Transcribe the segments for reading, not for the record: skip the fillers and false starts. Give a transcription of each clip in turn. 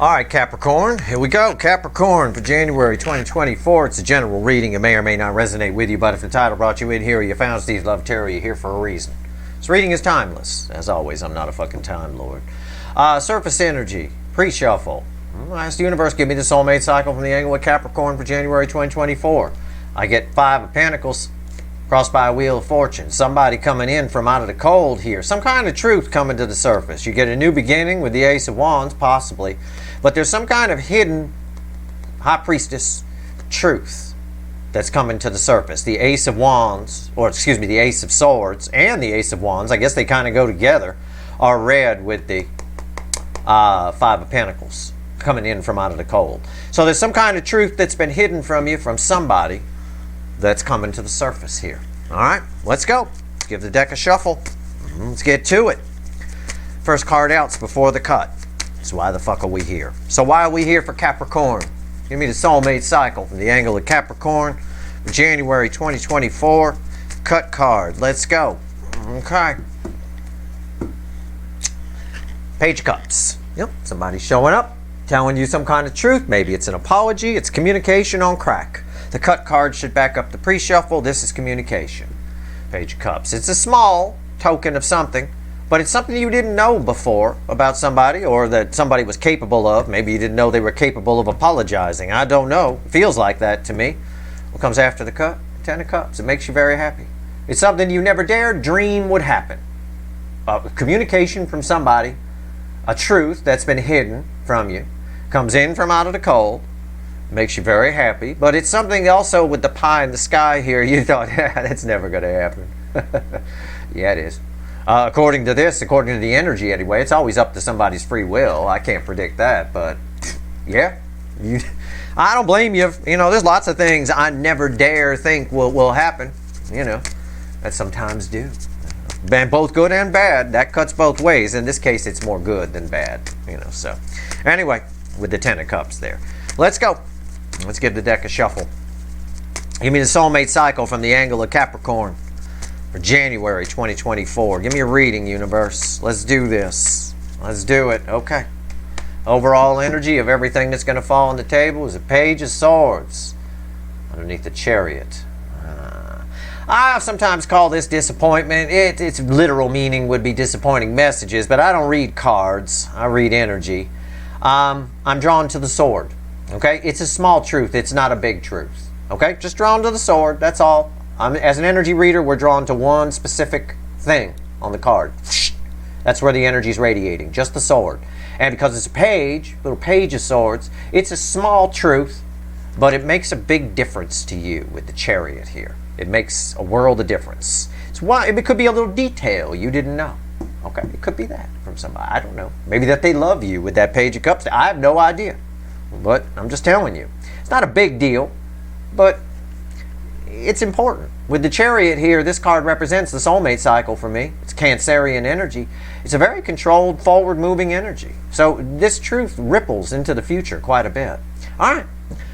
All right, Capricorn, here we go. Capricorn for January 2024. It's a general reading. It may or may not resonate with you, but if the title brought you in here, you found Steve Love Tarot, you're here for a reason. This reading is timeless. As always, I'm not a fucking time lord. Surface energy, pre-shuffle. I asked the universe, give me the soulmate cycle from the angle of Capricorn for January 2024. I get 5 of Pentacles, crossed by a wheel of fortune. Somebody coming in from out of the cold here. Some kind of truth coming to the surface. You get a new beginning with the Ace of Wands, possibly. But there's some kind of hidden High Priestess truth that's coming to the surface. The Ace of Wands, or excuse me, the Ace of Swords and the Ace of Wands, I guess they kind of go together, are read with the 5 of Pentacles coming in from out of the cold. So there's some kind of truth that's been hidden from you, from somebody, that's coming to the surface here. All right, let's go. Let's give the deck a shuffle. Let's get to it. First card out's before the cut. So why the fuck are we here? So why are we here for Capricorn? Give me the soulmate cycle from the angle of Capricorn for January 2024. Cut card. Let's go. Okay. Page of Cups. Yep, somebody's showing up, telling you some kind of truth. Maybe it's an apology. It's communication on crack. The cut card should back up the pre-shuffle. This is communication. Page of Cups. It's a small token of something, but it's something you didn't know before about somebody, or that somebody was capable of. Maybe you didn't know they were capable of apologizing. I don't know. It feels like that to me. What comes after the cut? 10 of Cups. It makes you very happy. It's something you never dared dream would happen. Communication from somebody, a truth that's been hidden from you, comes in from out of the cold, makes you very happy. But it's something also with the pie in the sky here. You thought, yeah, that's never going to happen. Yeah, it is. According to this, according to the energy anyway, it's always up to somebody's free will. I can't predict that, but yeah, I don't blame you. You know, there's lots of things I never dare think will happen, you know, that sometimes do. And both good and bad. That cuts both ways. In this case, it's more good than bad, you know. So anyway, with the 10 of Cups there. Let's go. Let's give the deck a shuffle. Give me the soulmate cycle from the angle of Capricorn for January 2024. Give me a reading, universe. Let's do this. Let's do it. Okay. Overall energy of everything that's going to fall on the table is a Page of Swords underneath the Chariot. I sometimes call this disappointment. Its literal meaning would be disappointing messages, but I don't read cards. I read energy. I'm drawn to the sword. Okay? It's a small truth. It's not a big truth. Okay? Just drawn to the sword. That's all. As an energy reader, we're drawn to one specific thing on the card. That's where the energy is radiating. Just the sword. And because it's a page, little Page of Swords, it's a small truth, but it makes a big difference to you with the Chariot here. It makes a world of difference. It's why it could be a little detail you didn't know. Okay? It could be that from somebody. I don't know. Maybe that they love you with that Page of Cups. I have no idea. But I'm just telling you. It's not a big deal, but it's important. With the Chariot here, this card represents the soulmate cycle for me. It's Cancerian energy. It's a very controlled, forward-moving energy. So this truth ripples into the future quite a bit. All right.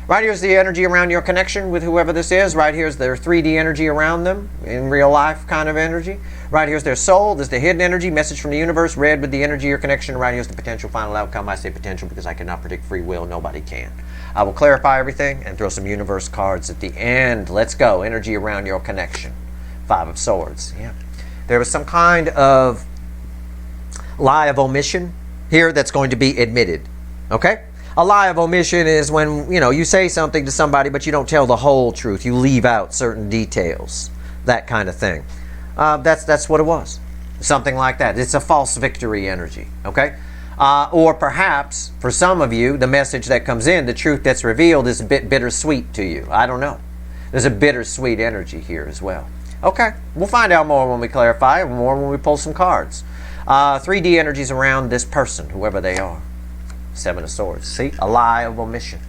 Right here's the energy around your connection with whoever this is. Right here's their 3D energy around them, in real life kind of energy. Right here's their soul. There's the hidden energy, message from the universe, read with the energy or connection. Right here's the potential final outcome. I say potential because I cannot predict free will. Nobody can. I will clarify everything and throw some universe cards at the end. Let's go. Energy around your connection. 5 of Swords. Yeah. There was some kind of lie of omission here that's going to be admitted. Okay? A lie of omission is when, you know, you say something to somebody, but you don't tell the whole truth. You leave out certain details. That kind of thing. That's what it was. Something like that. It's a false victory energy. Okay? Or perhaps, for some of you, the message that comes in, the truth that's revealed, is a bit bittersweet to you. I don't know. There's a bittersweet energy here as well. Okay. We'll find out more when we clarify, more when we pull some cards. 3D energies around this person, whoever they are. 7 of Swords. See? A lie of omission.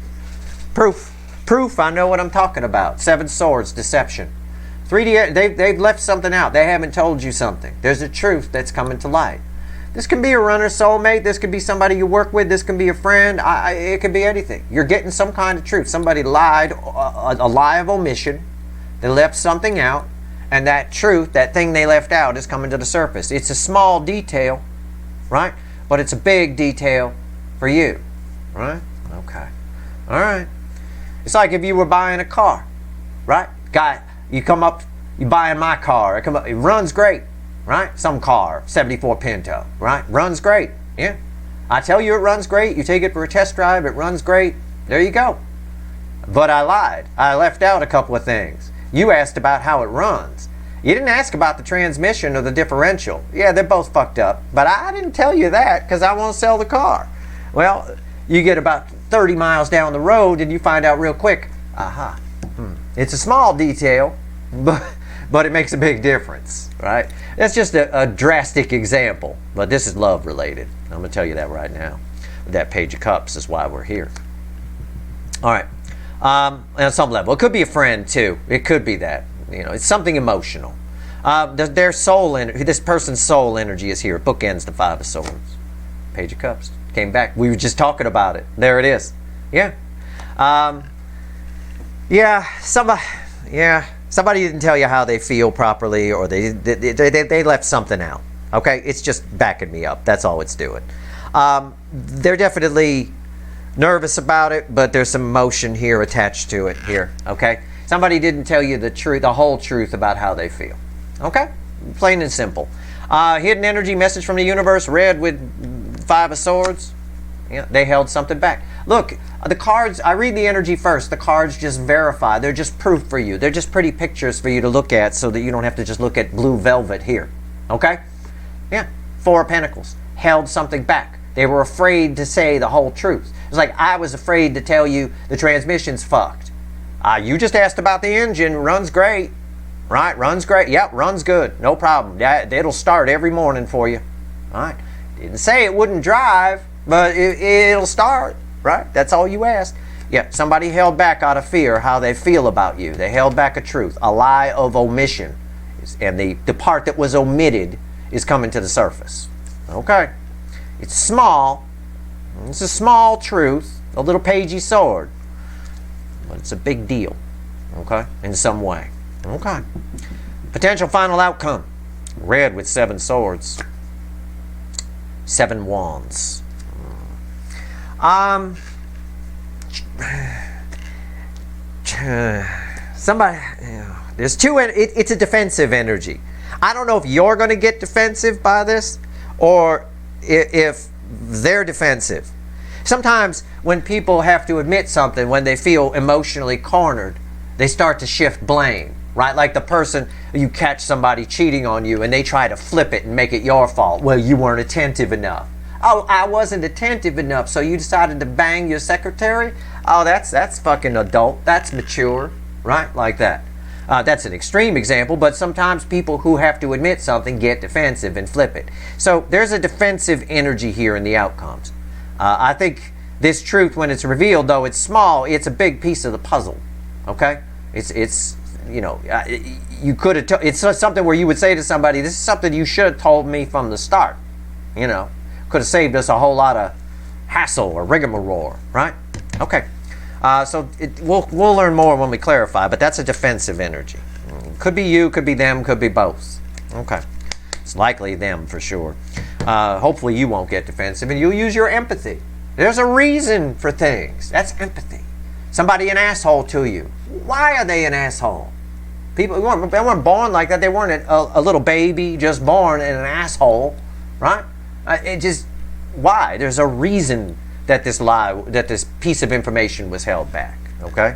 Proof. Proof. I know what I'm talking about. 7 Swords. Deception. 3D. They've left something out. They haven't told you something. There's a truth that's coming to light. This can be a runner soulmate. This could be somebody you work with. This can be a friend. It could be anything. You're getting some kind of truth. Somebody lied. A lie of omission. They left something out. And that truth, that thing they left out, is coming to the surface. It's a small detail, right? But it's a big detail for you. right? Okay. All right. It's like if you were buying a car, right? Guy, you come up, you buying my car. It runs great, right? Some car, 74 Pinto, right? Runs great, yeah. I tell you it runs great. You take it for a test drive, it runs great. There you go. But I lied. I left out a couple of things. You asked about how it runs. You didn't ask about the transmission or the differential. Yeah, they're both fucked up. But I didn't tell you that because I want to sell the car. Well, you get about 30 miles down the road and you find out real quick, aha, it's a small detail, but it makes a big difference, right? That's just a drastic example, but this is love related. I'm going to tell you that right now. That Page of Cups is why we're here. All right. On some level, it could be a friend too. It could be that, you know, it's something emotional. Their soul, this person's soul energy is here. It bookends the Five of Swords. Page of Cups came back. We were just talking about it. There it is. Yeah. Somebody didn't tell you how they feel properly, or they left something out. Okay, it's just backing me up. That's all it's doing. They're definitely nervous about it, but there's some emotion here attached to it here. Okay, somebody didn't tell you the truth, the whole truth about how they feel. Okay, plain and simple. Hidden energy message from the universe, red with Five of Swords. Yeah, they held something back. Look, the cards, I read the energy first. The cards just verify. They're just proof for you. They're just pretty pictures for you to look at so that you don't have to just look at blue velvet here. Okay? Yeah. Four of Pentacles. Held something back. They were afraid to say the whole truth. It's like I was afraid to tell you the transmission's fucked. You just asked about the engine. Runs great. Right? Runs great. Yep, runs good. No problem. It'll start every morning for you. All right? Didn't say it wouldn't drive, but it'll start. Right? That's all you asked. Yeah, somebody held back out of fear how they feel about you. They held back a truth, a lie of omission. And the part that was omitted is coming to the surface. Okay. It's small. It's a small truth, a little pagey sword. But it's a big deal. Okay? In some way. Okay. Potential final outcome. Red with 7 swords. 7 wands. Somebody, there's two, it's a defensive energy. I don't know if you're going to get defensive by this or if they're defensive. Sometimes when people have to admit something, when they feel emotionally cornered, they start to shift blame, right? Like the person, you catch somebody cheating on you and they try to flip it and make it your fault. Well, you weren't attentive enough. Oh, I wasn't attentive enough, so you decided to bang your secretary? Oh, that's fucking adult. That's mature, right? Like that. That's an extreme example, but sometimes people who have to admit something get defensive and flip it. So there's a defensive energy here in the outcomes. I think this truth, when it's revealed, though it's small, it's a big piece of the puzzle. Okay? It's you know, you could have. It's something where you would say to somebody, "This is something you should have told me from the start." You know. Could have saved us a whole lot of hassle or rigmarole, right? Okay. So we'll learn more when we clarify, but that's a defensive energy. Could be you, could be them, could be both. Okay. It's likely them for sure. Hopefully you won't get defensive and you'll use your empathy. There's a reason for things. That's empathy. Somebody an asshole to you. Why are they an asshole? People they weren't born like that. They weren't a little baby just born and an asshole, right? Why? There's a reason that this piece of information was held back. Okay?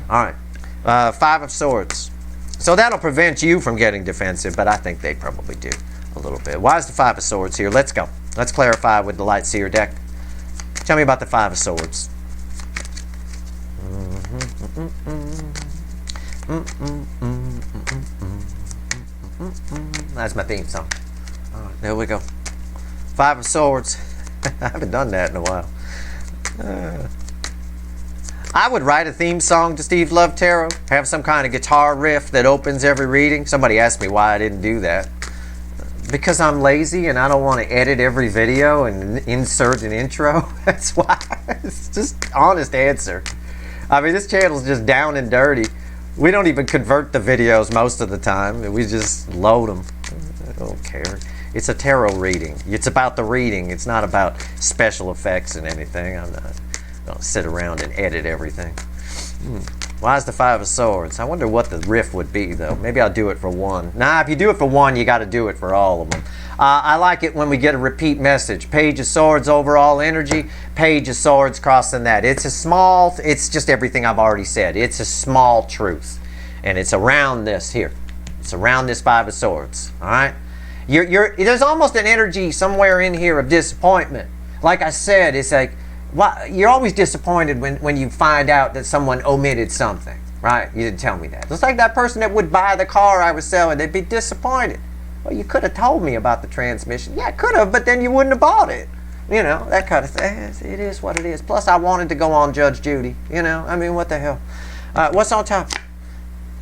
All right. 5 of Swords. So that'll prevent you from getting defensive, but I think they probably do a little bit. Why is the 5 of Swords here? Let's go. Let's clarify with the Light Seer deck. Tell me about the 5 of Swords. That's my theme song. All right, there we go. 5 of Swords. I haven't done that in a while. I would write a theme song to Steve Love Tarot. Have some kind of guitar riff that opens every reading. Somebody asked me why I didn't do that. Because I'm lazy and I don't want to edit every video and insert an intro. That's why. It's just honest answer. I mean, this channel's just down and dirty. We don't even convert the videos most of the time. We just load them. I don't care. It's a tarot reading. It's about the reading. It's not about special effects and anything. I'm not. Don't sit around and edit everything. Why is the Five of Swords? I wonder what the riff would be, though. Maybe I'll do it for one. Nah, if you do it for one, you got to do it for all of them. I like it when we get a repeat message. Page of Swords, overall energy. Page of Swords, crossing that. It's just everything I've already said. It's a small truth. And it's around this here. It's around this Five of Swords. All right? There's almost an energy somewhere in here of disappointment. Like I said, it's like, you're always disappointed when you find out that someone omitted something, right? You didn't tell me that. It's like that person that would buy the car I was selling. They'd be disappointed. Well, you could have told me about the transmission. Yeah, I could have, but then you wouldn't have bought it. You know, that kind of thing. It is what it is. Plus, I wanted to go on Judge Judy. You know, I mean, what the hell? What's on top?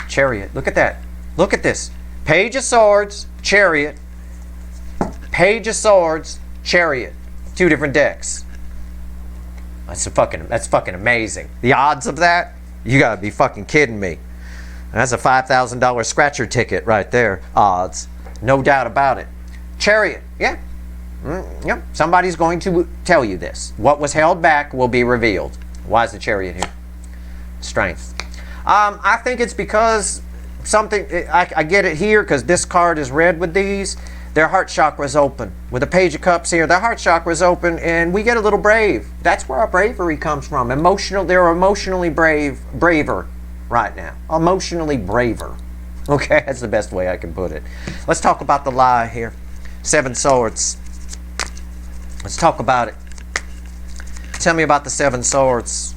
Chariot. Look at that. Look at this. Page of Swords, Chariot. Page of Swords, Chariot. 2 different decks. That's fucking amazing. The odds of that? You gotta be fucking kidding me. That's a $5,000 scratcher ticket right there. Odds. No doubt about it. Chariot. Yeah. Yep. Somebody's going to tell you this. What was held back will be revealed. Why is the Chariot here? Strength. I think it's because something, I get it here because this card is red with these. Their heart chakra is open. With the Page of Cups here, their heart chakra is open, and we get a little brave. That's where our bravery comes from. They're emotionally braver right now. Emotionally braver. Okay, that's the best way I can put it. Let's talk about the lie here. 7 Swords. Let's talk about it. Tell me about the 7 Swords.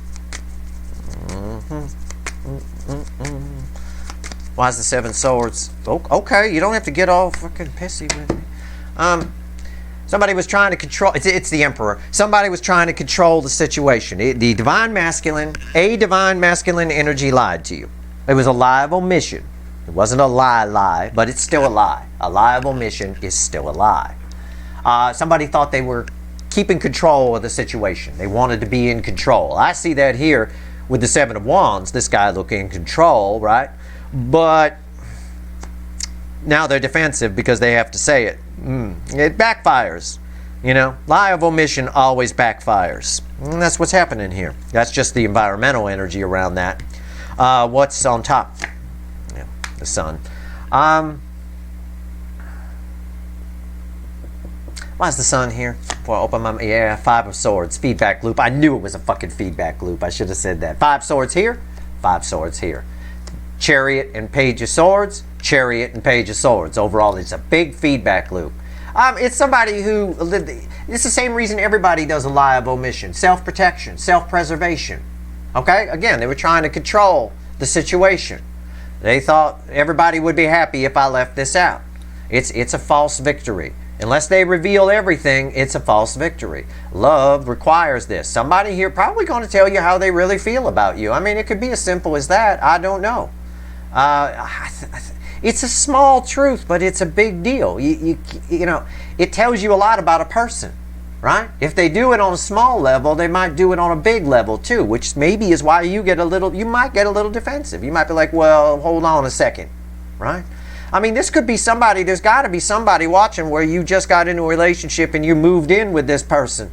Why is the 7 Swords? Okay, you don't have to get all fucking pissy with me. Somebody was trying to control. It's the Emperor. Somebody was trying to control the situation. The divine masculine, a divine masculine energy lied to you. It was a lie of omission. It wasn't a lie, but it's still a lie. A lie of omission is still a lie. Somebody thought they were keeping control of the situation. They wanted to be in control. I see that here with the 7 of Wands. This guy looking in control, right? But now they're defensive because they have to say it. It backfires. You know, lie of omission always backfires. And that's what's happening here. That's just the environmental energy around that. What's on top? Yeah, the sun. Why is the sun here? Before I open my... Yeah, 5 of Swords. Feedback loop. I knew it was a fucking feedback loop. I should have said that. 5 Swords here. 5 Swords here. Chariot and Page of Swords, Chariot and Page of Swords. Overall, it's a big feedback loop. It's somebody who, it's the same reason everybody does a lie of omission. Self-protection, self-preservation. Okay? Again, they were trying to control the situation. They thought everybody would be happy if I left this out. It's a false victory. Unless they reveal everything, it's a false victory. Love requires this. Somebody here probably going to tell you how they really feel about you. I mean, it could be as simple as that. I don't know. It's a small truth, but it's a big deal. You know, it tells you a lot about a person, right? If they do it on a small level, they might do it on a big level too, which maybe is why you might get a little defensive. You might be like, well, hold on a second, right? I mean, this could be somebody, there's got to be somebody watching where you just got into a relationship and you moved in with this person,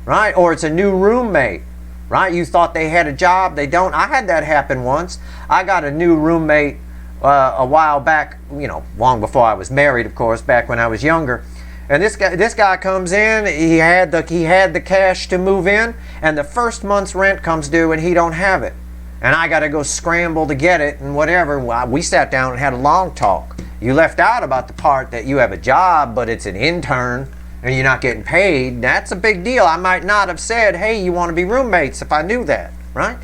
right? Or it's a new roommate, right? You thought they had a job, they don't. I had that happen once. I got a new roommate a while back, you know, long before I was married, of course, back when I was younger. And this guy comes in, he had the cash to move in, and the first month's rent comes due and he don't have it. And I got to go scramble to get it and whatever. We sat down and had a long talk. You left out about the part that you have a job, but it's an intern and you're not getting paid. That's a big deal. I might not have said, hey, you want to be roommates if I knew that, right?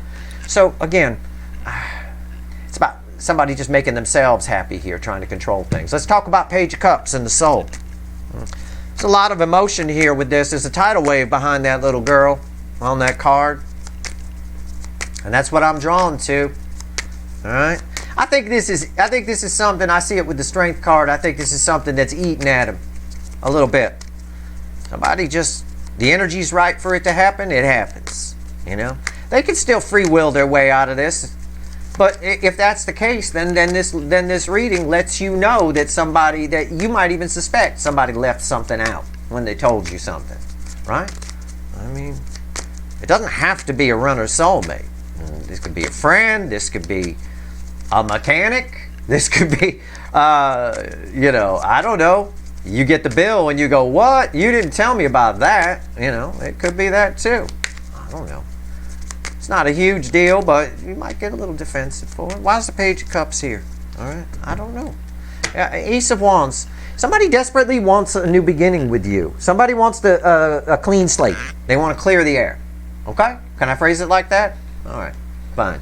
So again, it's about somebody just making themselves happy here, trying to control things. Let's talk about Page of Cups and the soul. There's a lot of emotion here with this. There's a tidal wave behind that little girl on that card. And that's what I'm drawn to. All right. I think this is something, I see it with the Strength card. I think this is something that's eating at him a little bit. Somebody just, the energy's right for it to happen, it happens. You know? They can still free will their way out of this. But if that's the case, then this reading lets you know that somebody, that you might even suspect somebody left something out when they told you something. Right? I mean, It doesn't have to be a runner soulmate. This could be a friend. This could be a mechanic. This could be, I don't know. You get the bill and you go, what? You didn't tell me about that. It could be that too. I don't know. It's not a huge deal, but you might get a little defensive for it. Why is the Page of Cups here? All right, I don't know. Ace of Wands. Somebody desperately wants a new beginning with you. Somebody wants a clean slate. They want to clear the air. Okay? Can I phrase it like that? All right, fine.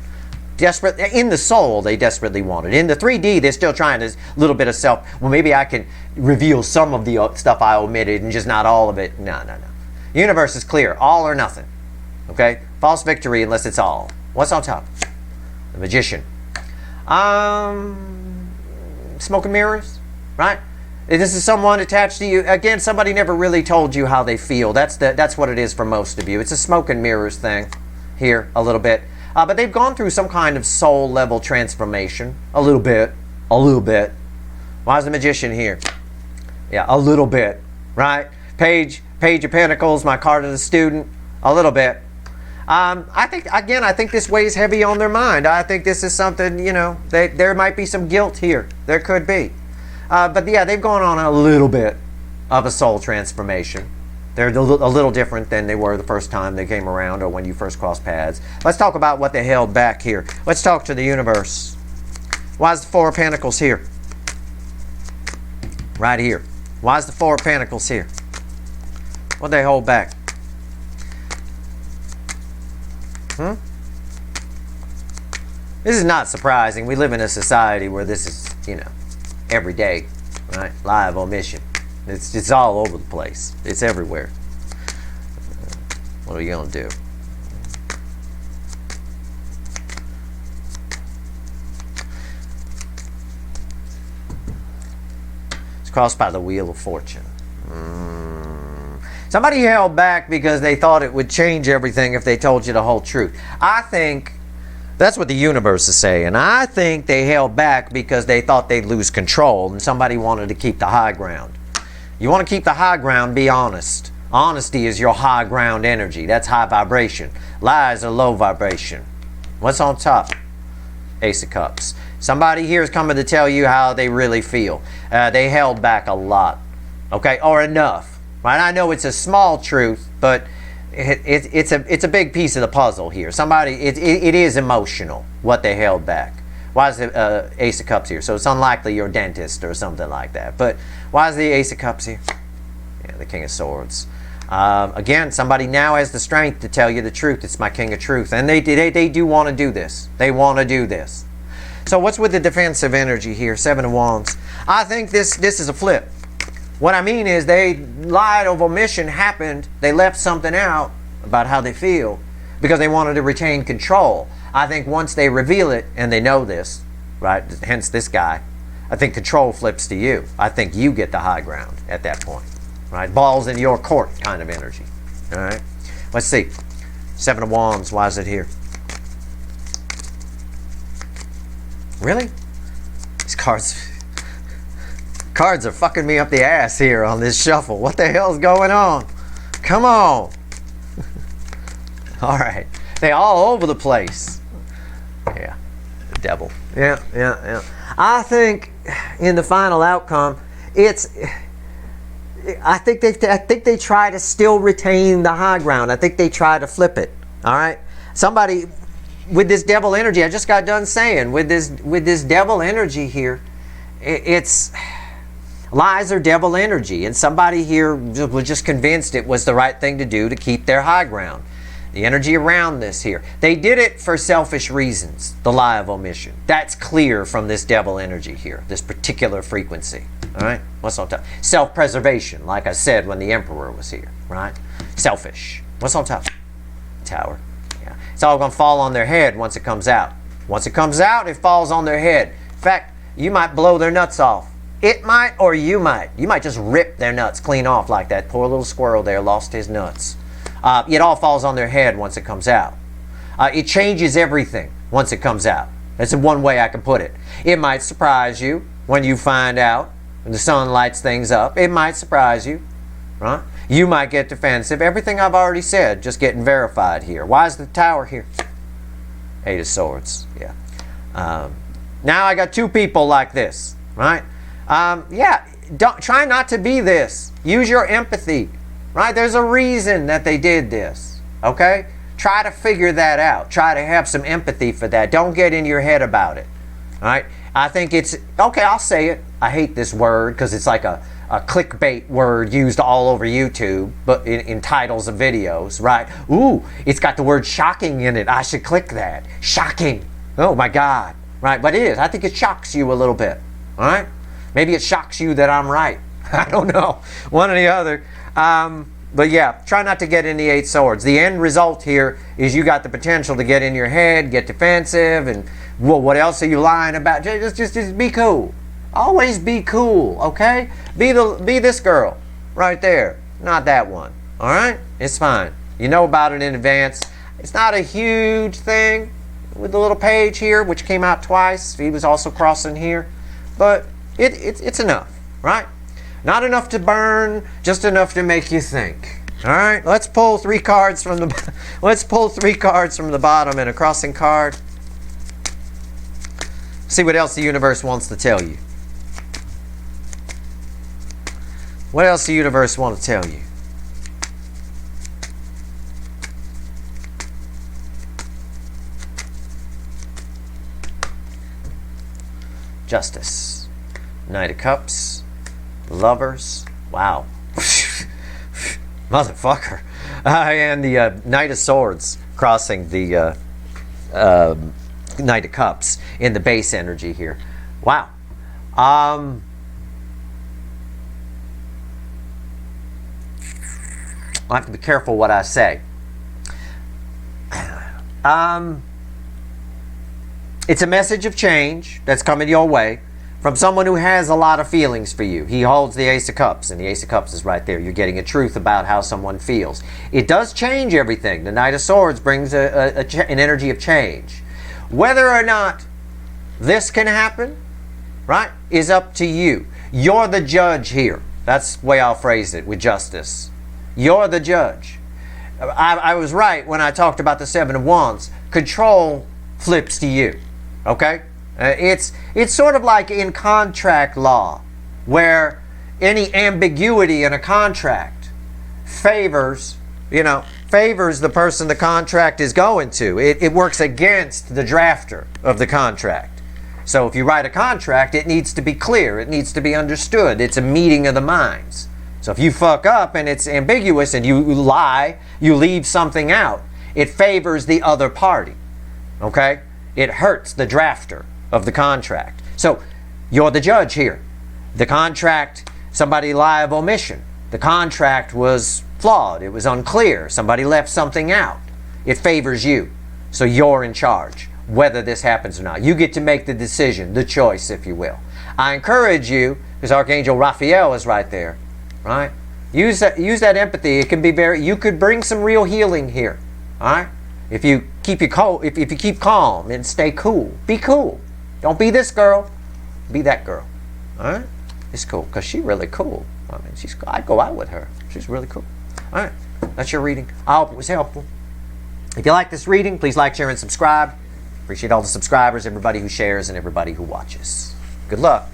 Desperate in the soul, they desperately want it. In the 3D, they're still trying a little bit of self. Well, maybe I can reveal some of the stuff I omitted and just not all of it. No. Universe is clear. All or nothing. Okay? False victory unless it's all. What's on top? The Magician. Smoke and mirrors, right? This is someone attached to you. Again, somebody never really told you how they feel. That's what it is for most of you. It's a smoke and mirrors thing here a little bit. But they've gone through some kind of soul level transformation. A little bit. Why is the Magician here? Yeah, a little bit, right? Page of Pentacles, my card of the student. A little bit. I think this weighs heavy on their mind. I think this is something, there might be some guilt here. There could be. But yeah, they've gone on a little bit of a soul transformation. They're a little different than they were the first time they came around or when you first crossed paths. Let's talk about what they held back here. Let's talk to the universe. Why is the Four of Pentacles here? Right here. Why is the Four of Pentacles here? What they hold back? This is not surprising. We live in a society where this is, every day, right? Live omission. It's all over the place. It's everywhere. What are you going to do? It's crossed by the Wheel of Fortune. Somebody held back because they thought it would change everything if they told you the whole truth. I think that's what the universe is saying. I think they held back because they thought they'd lose control and somebody wanted to keep the high ground. You want to keep the high ground, be honest. Honesty is your high ground energy. That's high vibration. Lies are low vibration. What's on top? Ace of Cups. Somebody here is coming to tell you how they really feel. They held back a lot. Okay? Or enough. Right? I know it's a small truth, but it's a big piece of the puzzle here. It is emotional, what they held back. Why is the Ace of Cups here? So it's unlikely you're a dentist or something like that. But why is the Ace of Cups here? Yeah, the King of Swords. Again, somebody now has the strength to tell you the truth. It's my King of Truth. And they do want to do this. They want to do this. So what's with the defensive energy here? Seven of Wands. I think this is a flip. What I mean is they lied of omission happened. They left something out about how they feel because they wanted to retain control. I think once they reveal it, and they know this, right, hence this guy, I think control flips to you. I think you get the high ground at that point, right? Balls in your court kind of energy, all right? Let's see. Seven of Wands, why is it here? Really? These cards are fucking me up the ass here on this shuffle. What the hell's going on? Come on. All right. They all over the place. Yeah, the devil. Yeah. I think in the final outcome, I think they try to still retain the high ground. I think they try to flip it. All right. Somebody with this devil energy. I just got done saying with this devil energy here, it's lies are devil energy, and somebody here was just convinced it was the right thing to do to keep their high ground. The energy around this here. They did it for selfish reasons, the lie of omission. That's clear from this devil energy here, this particular frequency. All right? What's on top? Self-preservation, like I said when the Emperor was here, right? Selfish. What's on top? Tower. Yeah. It's all going to fall on their head once it comes out. Once it comes out, it falls on their head. In fact, you might blow their nuts off. It might, or you might. You might just rip their nuts clean off like that. Poor little squirrel there lost his nuts. It all falls on their head once it comes out. It changes everything once it comes out. That's one way I can put it. It might surprise you when you find out, when the sun lights things up. It might surprise you, right? You might get defensive. Everything I've already said, just getting verified here. Why is the Tower here? Eight of Swords, yeah. Now I got two people like this, right? Yeah, try not to be this. Use your empathy, right? There's a reason that they did this, okay? Try to figure that out. Try to have some empathy for that. Don't get in your head about it, all right? I think it's, okay, I'll say it. I hate this word because it's like a clickbait word used all over YouTube, but in titles of videos, right? Ooh, it's got the word shocking in it. I should click that. Shocking. Oh my God. Right, but it is. I think it shocks you a little bit. All right? Maybe it shocks you that I'm right. I don't know. One or the other. But yeah, try not to get in the Eight Swords. The end result here is you got the potential to get in your head, get defensive, and well, what else are you lying about? Just be cool. Always be cool, okay? Be this girl right there, not that one. All right? It's fine. You know about it in advance. It's not a huge thing with the little page here, which came out twice. He was also crossing here, but it's enough, right? Not enough to burn, just enough to make you think. All right, let's pull 3 cards from the let's pull 3 cards from the bottom and a crossing card. See what else the universe wants to tell you. What else the universe want to tell you? Justice, Knight of Cups, Lovers, wow, motherfucker, and the Knight of Swords crossing the Knight of Cups in the base energy here. Wow. I have to be careful what I say. It's a message of change that's coming your way from someone who has a lot of feelings for you. He holds the Ace of Cups, and the Ace of Cups is right there. You're getting a truth about how someone feels. It does change everything. The Knight of Swords brings an energy of change. Whether or not this can happen, right, is up to you. You're the judge here. That's the way I'll phrase it with justice. You're the judge. I was right when I talked about the Seven of Wands. Control flips to you. Okay? It's sort of like in contract law, where any ambiguity in a contract favors the person the contract is going to. It works against the drafter of the contract. So if you write a contract, it needs to be clear. It needs to be understood. It's a meeting of the minds. So if you fuck up and it's ambiguous and you lie, you leave something out, it favors the other party. Okay? It hurts the drafter of the contract. So you're the judge here. The contract, somebody lie of omission. The contract was flawed. It was unclear. Somebody left something out. It favors you. So you're in charge, whether this happens or not. You get to make the decision, the choice, if you will. I encourage you, because Archangel Raphael is right there, right? Use that empathy. It can be you could bring some real healing here, all right? If you keep if you keep calm and stay cool, be cool. Don't be this girl, be that girl. All right, it's cool because she's really cool. I mean, I'd go out with her. She's really cool. All right, that's your reading. I hope it was helpful. If you like this reading, please like, share, and subscribe. Appreciate all the subscribers, everybody who shares, and everybody who watches. Good luck.